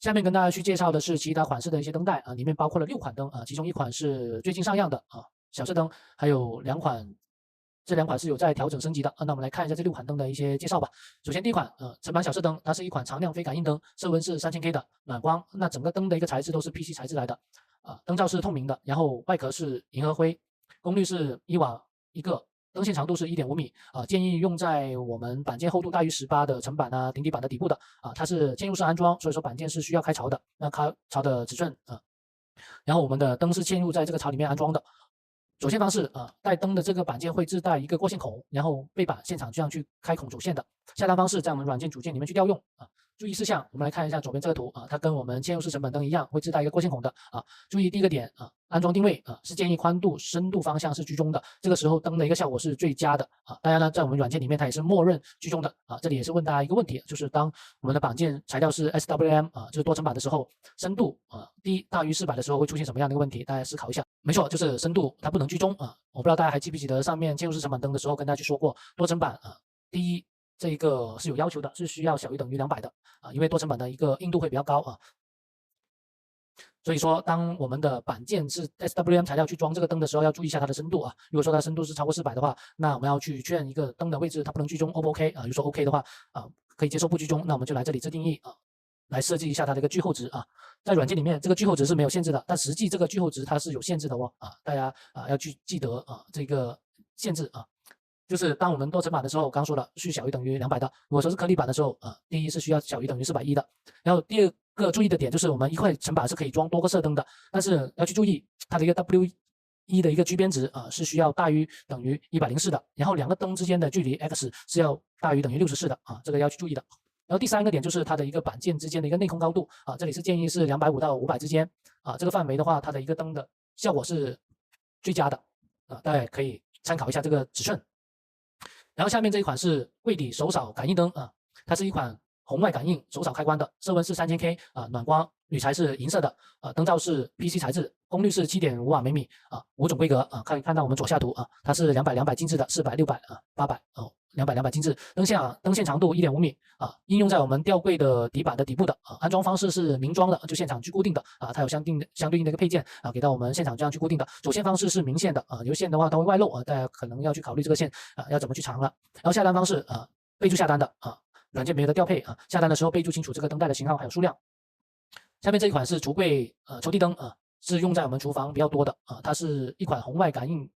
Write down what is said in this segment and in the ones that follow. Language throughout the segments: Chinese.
下面跟大家去介绍的是其他款式的一些灯带里面包括了6款灯其中一款是最近上样的小色灯，还有这两款是有在调整升级的那我们来看一下这6款灯的一些介绍吧。首先第一款层板小色灯，它是一款常亮非感应灯，色温是3000K 的暖光，那整个灯的一个材质都是 PC 材质来的灯罩是透明的，然后外壳是银河灰，功率是1瓦一个。灯线长度是1.5米建议用在我们板件厚度大于18的层板顶底板的底部的它是嵌入式安装，所以说板件是需要开槽的，那开槽的尺寸然后我们的灯是嵌入在这个槽里面安装的。走线方式带灯的这个板件会自带一个过线孔，然后背板现场这样去开孔走线的。下单方式在我们软件组件里面去调用注意事项，我们来看一下左边这个图它跟我们嵌入式层板灯一样，会自带一个过线孔的注意第一个点安装定位是建议宽度、深度方向是居中的，这个时候灯的一个效果是最佳的当然呢，在我们软件里面它也是默认居中的这里也是问大家一个问题，就是当我们的板件材料是 SWM 就是多层板的时候，深度低大于400的时候会出现什么样的一个问题？大家思考一下。没错，就是深度它不能居中我不知道大家还记不记得上面嵌入式层板灯的时候跟大家去说过，多层板第一这个是有要求的，是需要小于等于200的因为多层板的一个硬度会比较高所以说当我们的板件是 SWM 材料去装这个灯的时候，要注意一下它的深度如果说它深度是超过400的话，那我们要去确认一个灯的位置它不能居中 O 不 OK 如果说 OK 的话可以接受不居中，那我们就来这里自定义来设计一下它的一个聚后值在软件里面这个聚后值是没有限制的，但实际这个聚后值它是有限制的大家要去记得这个限制就是当我们多层板的时候，刚说了是小于等于200的，如果说是颗粒板的时候第一是需要小于等于410的，然后第二个注意的点就是我们一块层板是可以装多个射灯的，但是要去注意它的一个 W1 的一个居边值是需要大于等于104的，然后两个灯之间的距离 X 是要大于等于64的这个要去注意的。然后第3个点就是它的一个板件之间的一个内空高度这里是建议是250到500之间这个范围的话，它的一个灯的效果是最佳的大家可以参考一下这个尺寸。然后下面这一款是柜底手扫感应灯它是一款红外感应手扫开关的，色温是3000K 暖光，铝材是银色的灯罩是 PC 材质，功率是7.5瓦每米5种规格可以看到我们左下图它是200精致的，400、600、800200精致，灯线长度1.5米应用在我们吊柜的底板的底部的安装方式是明装的，就现场去固定的它有相对应的一个配件给到我们现场这样去固定的。走线方式是明线的有线的话它会外露大家可能要去考虑这个线要怎么去藏了。然后下单方式备注下单的软件没有的调配下单的时候备注清楚这个灯带的型号还有数量。下面这一款是橱柜抽屉灯是用在我们厨房比较多的它是一款红外感应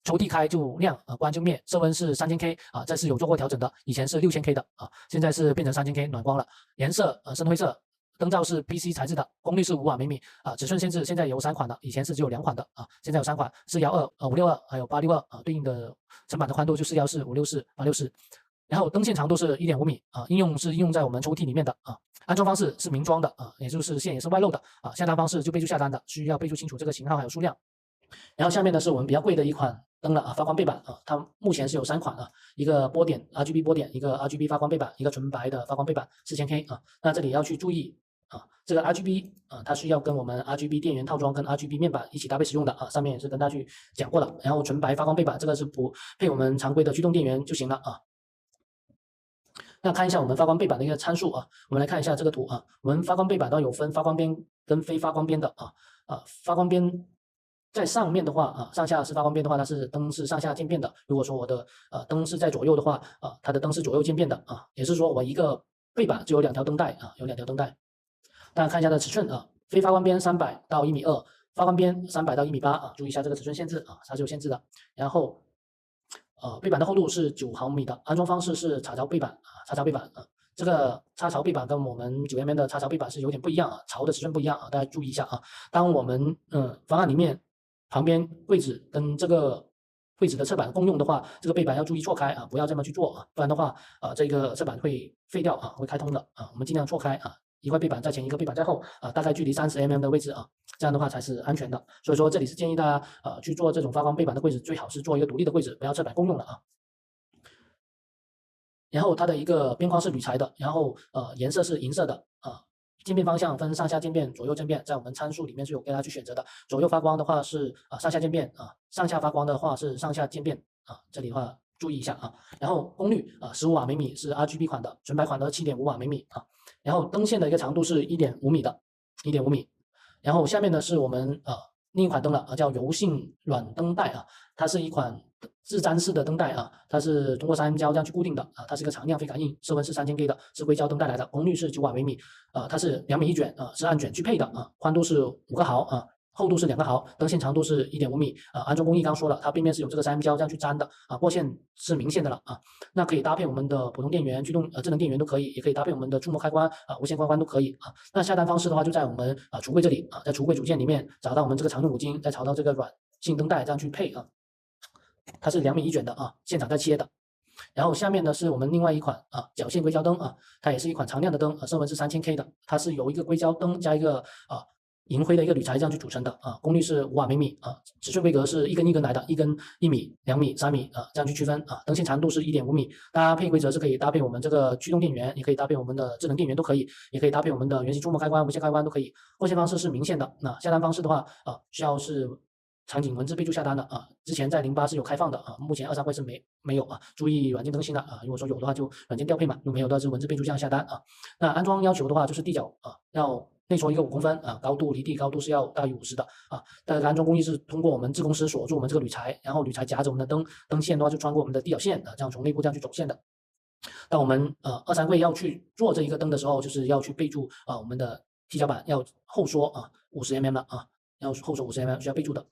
抽屉开就亮关就灭，色温是3000K这是有做过调整的，以前是6000K 的现在是变成3000K 暖光了，颜色深灰色，灯罩是 PC 材质的，功率是5瓦每米尺寸限制现在有3款的，以前是只有2款的现在有3款412、562还有862对应的层板的宽度就414、564、864。然后灯线长度是1.5米应用在我们抽屉里面的安装方式是明装的也就是线也是外露的下单方式就备注下单的，需要备注清楚这个型号还有数量。然后下面呢是我们比较贵的一款灯了发光背板它目前是有3款一个波点 RGB 波点，一个 RGB 发光背板，一个纯白的发光背板4000K 那这里要去注意这个 RGB 它需要跟我们 RGB 电源套装跟 RGB 面板一起搭配使用的上面也是跟大家去讲过了。然后纯白发光背板这个是不配我们常规的驱动电源就行了那看一下我们发光背板的一个参数我们来看一下这个图我们发光背板都有分发光边跟非发光边的发光边在上面的话上下是发光边的话，它是灯是上下渐变的。如果说我的灯是在左右的话它的灯是左右渐变的也是说我一个背板就有2条灯带有2条灯带。大家看一下它的尺寸非发光边300到1.2米，发光边300到1.8米注意一下这个尺寸限制它是有限制的。然后背板的厚度是9毫米的，安装方式是插槽背板这个插槽背板跟我们9mm的插槽背板是有点不一样槽的尺寸不一样大家注意一下当我们方案里面旁边柜子跟这个柜子的侧板共用的话，这个背板要注意错开不要这么去做不然的话这个侧板会废掉会开通的我们尽量错开一块背板在前，一个背板在后大概距离30mm的位置这样的话才是安全的。所以说这里是建议大家去做这种发光背板的柜子，最好是做一个独立的柜子，不要侧板共用的然后它的一个边框是铝材的，然后颜色是银色的渐变方向分上下渐变、左右渐变，在我们参数里面是有给大家去选择的。左右发光的话是上下渐变上下发光的话是上下渐变这里的话注意一下然后功率15瓦每米是 RGB 款的，纯白款的7.5瓦每米然后灯线的一个长度是1.5米的，1.5米。然后下面呢是我们另一款灯了叫柔性软灯带它是一款自粘式的灯带它是通过3M胶这样去固定的它是一个常亮非感应，色温是3000K 的，是硅胶灯带来的，功率是9瓦微米它是2米一卷是按卷去配的宽度是5个毫厚度是2个毫，灯线长度是1.5米安装工艺刚说了，它背面是有这个3M胶这样去粘的过线是明线的了那可以搭配我们的普通电源、驱动智能电源都可以，也可以搭配我们的触摸开关无线开关都可以那下单方式的话就在我们橱柜这里在橱柜组件里面找到我们这个常用五金，再找到这个软性灯带这样去配它是2米一卷的现场在切的。然后下面呢是我们另外一款绞线硅胶灯它也是一款常亮的灯色温是3000K 的，它是由一个硅胶灯加一个银灰的一个铝材这样去组成的功率是5瓦微米尺寸规格是一根一根来的，一根1米、2米、3米这样去区分灯线长度是1.5米。搭配规则是可以搭配我们这个驱动电源，也可以搭配我们的智能电源都可以，也可以搭配我们的圆形触摸开关、无线开关都可以。过线方式是明线的。那下单方式的话需要是场景文字备注下单的之前在08是有开放的目前23会是没有注意软件更新了如果说有的话就软件调配嘛，如果没有的话就文字备注这样下单那安装要求的话就是地脚要内戳一个5公分高度离地高度是要大于50的这个安装工艺是通过我们制公司锁住我们这个铝材，然后铝材夹着我们的灯线的话就穿过我们的地脚线这样从内部这样去走线的。当我们23会要去做这一个灯的时候，就是要去备注我们的踢脚板要后缩50mm了要后缩50mm需要备注的。